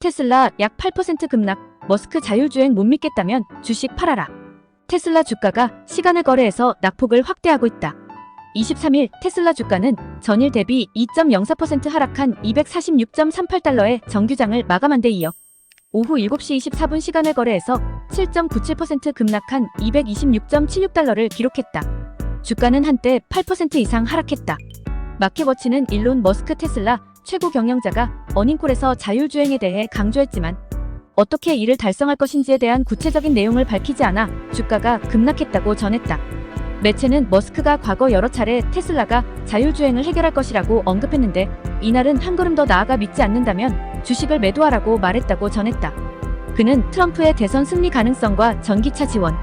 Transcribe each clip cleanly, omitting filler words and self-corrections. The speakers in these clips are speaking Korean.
테슬라 약 8% 급락, 머스크 자율주행 못 믿겠다면 주식 팔아라. 테슬라 주가가 시간을 거래해서 낙폭을 확대하고 있다. 23일 테슬라 주가는 전일 대비 2.04% 하락한 246.38달러의 정규장을 마감한 데 이어 오후 7시 24분 시간을 거래해서 7.97% 급락한 226.76달러를 기록했다. 주가는 한때 8% 이상 하락했다. 마켓워치는 일론 머스크 테슬라 최고 경영자가 어닝콜에서 자율주행에 대해 강조했지만 어떻게 이를 달성할 것인지에 대한 구체적인 내용을 밝히지 않아 주가가 급락했다고 전했다. 매체는 머스크가 과거 여러 차례 테슬라가 자율주행을 해결할 것이라고 언급했는데 이날은 한 걸음 더 나아가 믿지 않는다면 주식을 매도하라고 말했다고 전했다. 그는 트럼프의 대선 승리 가능성과 전기차 지원,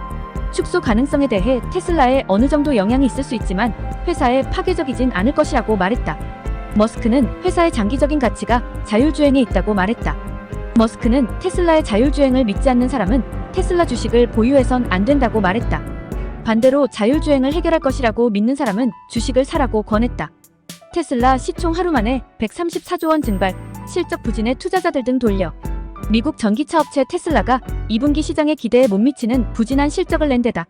축소 가능성에 대해 테슬라에 어느 정도 영향이 있을 수 있지만 회사에 파괴적이진 않을 것이라고 말했다. 머스크는 회사의 장기적인 가치가 자율주행에 있다고 말했다. 머스크는 테슬라의 자율주행을 믿지 않는 사람은 테슬라 주식을 보유해선 안 된다고 말했다. 반대로 자율주행을 해결할 것이라고 믿는 사람은 주식을 사라고 권했다. 테슬라 시총 하루 만에 134조 원 증발, 실적 부진에 투자자들 등 돌려 미국 전기차 업체 테슬라가 2분기 시장의 기대에 못 미치는 부진한 실적을 낸 데다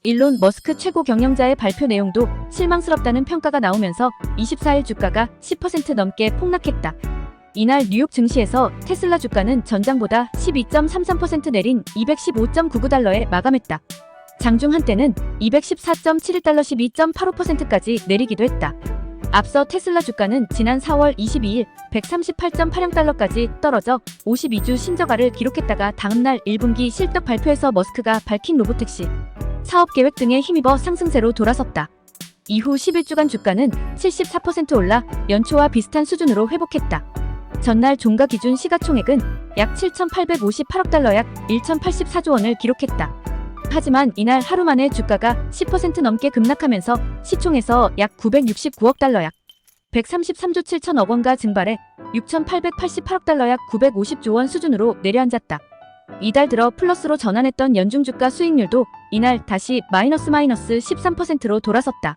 일론 머스크 최고 경영자의 발표 내용도 실망스럽다는 평가가 나오면서 24일 주가가 10% 넘게 폭락했다. 이날 뉴욕 증시에서 테슬라 주가는 전장보다 12.33% 내린 215.99달러에 마감했다. 장중 한때는 214.71달러 12.85%까지 내리기도 했다. 앞서 테슬라 주가는 지난 4월 22일 138.80달러까지 떨어져 52주 신저가를 기록했다가 다음날 1분기 실적 발표에서 머스크가 밝힌 로보택시 사업 계획 등에 힘입어 상승세로 돌아섰다. 이후 11주간 주가는 74% 올라 연초와 비슷한 수준으로 회복했다. 전날 종가 기준 시가총액은 약 7,858억 달러 약 1,084조 원을 기록했다. 하지만 이날 하루 만에 주가가 10% 넘게 급락하면서 시총에서 약 969억 달러 약 133조 7천억 원가 증발해 6,888억 달러 약 950조 원 수준으로 내려앉았다. 이달 들어 플러스로 전환했던 연중 주가 수익률도 이날 다시 마이너스 13%로 돌아섰다.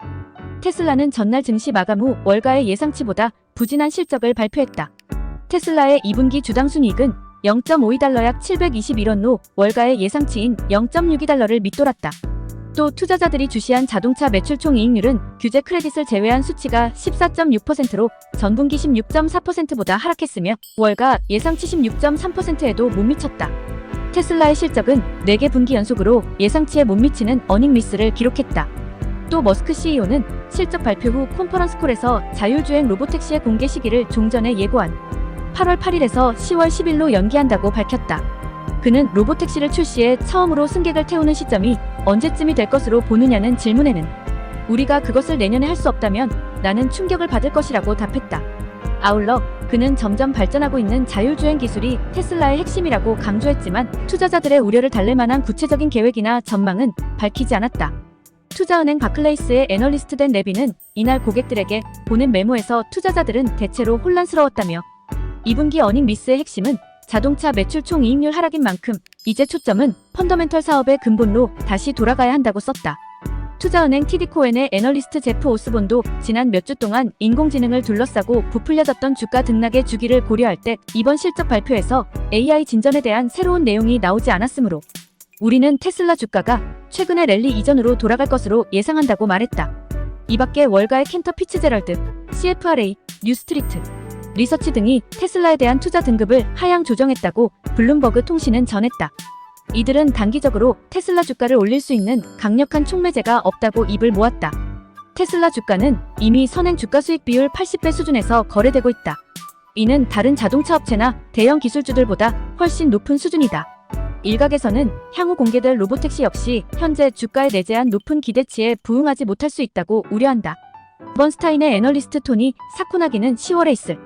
테슬라는 전날 증시 마감 후 월가의 예상치보다 부진한 실적을 발표했다. 테슬라의 2분기 주당 순이익은 0.52달러 약 721원로 월가의 예상치인 0.62달러를 밑돌았다. 또 투자자들이 주시한 자동차 매출 총이익률은 규제 크레딧을 제외한 수치가 14.6%로 전분기 16.4%보다 하락했으며 월가 예상치 16.3%에도 못 미쳤다. 테슬라의 실적은 4개 분기 연속으로 예상치에 못 미치는 어닝 미스를 기록했다. 또 머스크 CEO는 실적 발표 후 컨퍼런스콜에서 자율주행 로보택시의 공개 시기를 종전에 예고한 8월 8일에서 10월 10일로 연기한다고 밝혔다. 그는 로보택시를 출시해 처음으로 승객을 태우는 시점이 언제쯤이 될 것으로 보느냐는 질문에는 우리가 그것을 내년에 할 수 없다면 나는 충격을 받을 것이라고 답했다. 아울러 그는 점점 발전하고 있는 자율주행 기술이 테슬라의 핵심이라고 강조했지만 투자자들의 우려를 달랠 만한 구체적인 계획이나 전망은 밝히지 않았다. 투자은행 바클레이스의 애널리스트 댄 레비는 이날 고객들에게 보낸 메모에서 투자자들은 대체로 혼란스러웠다며 2분기 어닝 미스의 핵심은 자동차 매출 총이익률 하락인 만큼 이제 초점은 펀더멘털 사업의 근본로 다시 돌아가야 한다고 썼다. 투자은행 TD코엔의 애널리스트 제프 오스본도 지난 몇 주 동안 인공지능을 둘러싸고 부풀려졌던 주가 등락의 주기를 고려할 때 이번 실적 발표에서 AI 진전에 대한 새로운 내용이 나오지 않았으므로 우리는 테슬라 주가가 최근의 랠리 이전으로 돌아갈 것으로 예상한다고 말했다. 이 밖에 월가의 캔터 피츠제럴드, CFRA, 뉴스트리트, 리서치 등이 테슬라에 대한 투자 등급을 하향 조정했다고 블룸버그 통신은 전했다. 이들은 단기적으로 테슬라 주가를 올릴 수 있는 강력한 촉매제가 없다고 입을 모았다. 테슬라 주가는 이미 선행 주가 수익 비율 80배 수준에서 거래되고 있다. 이는 다른 자동차 업체나 대형 기술주들보다 훨씬 높은 수준이다. 일각에서는 향후 공개될 로보택시 역시 현재 주가에 내재한 높은 기대치에 부응하지 못할 수 있다고 우려한다. 번스타인의 애널리스트 토니 사쿠나기는 10월에 있을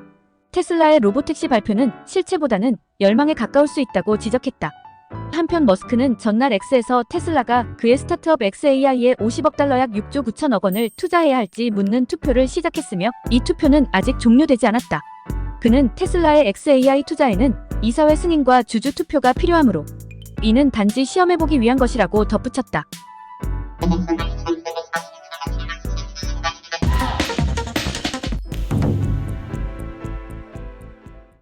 테슬라의 로보택시 발표는 실체보다는 열망에 가까울 수 있다고 지적했다. 한편 머스크는 전날 X에서 테슬라가 그의 스타트업 XAI에 50억 달러 약 6조 9천억 원을 투자해야 할지 묻는 투표를 시작했으며 이 투표는 아직 종료되지 않았다. 그는 테슬라의 XAI 투자에는 이사회 승인과 주주 투표가 필요하므로 이는 단지 시험해보기 위한 것이라고 덧붙였다.